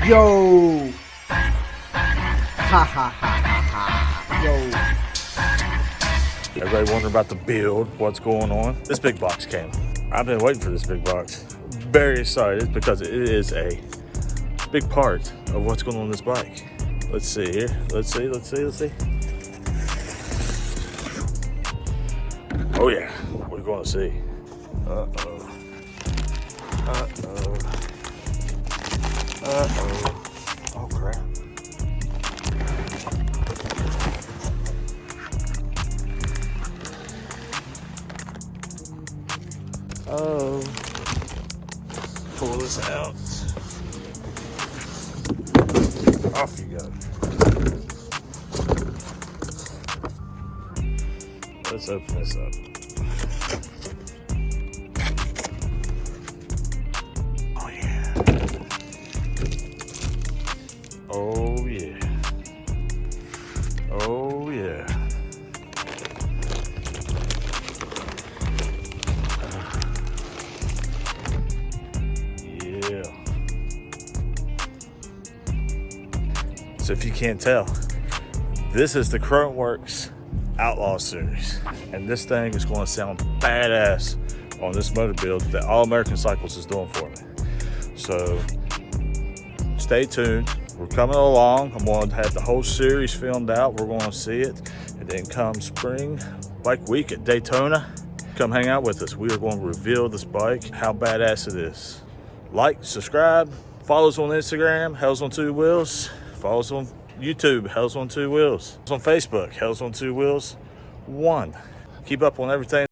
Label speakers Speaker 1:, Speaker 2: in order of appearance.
Speaker 1: Yo! Ha ha ha ha ha. Yo.
Speaker 2: Everybody wondering about the build, what's going on. This big box came. I've been waiting for this big box. Very excited because it is a big part of what's going on in this bike. Let's see here. Let's see. Oh yeah, we're going to see. Uh-oh. Uh-oh. Uh-oh. Oh crap. Oh. Pull this out. Off you go. Let's open this up. Oh yeah. Oh yeah. Oh yeah. Yeah. So if you can't tell, this is the Works Outlaw series, and this thing is going to sound badass on this motor build that All American Cycles is doing for me. So stay tuned. We're coming along. I'm going to have the whole series filmed out. We're going to see it, and then come spring bike week at Daytona, come hang out with us. We are going to reveal this bike, how badass it is. Like, subscribe, follow us on Instagram, Hells on Two Wheels. Follow us on YouTube, Hells on Two Wheels. On Facebook, Hells on Two Wheels 1. Keep up on everything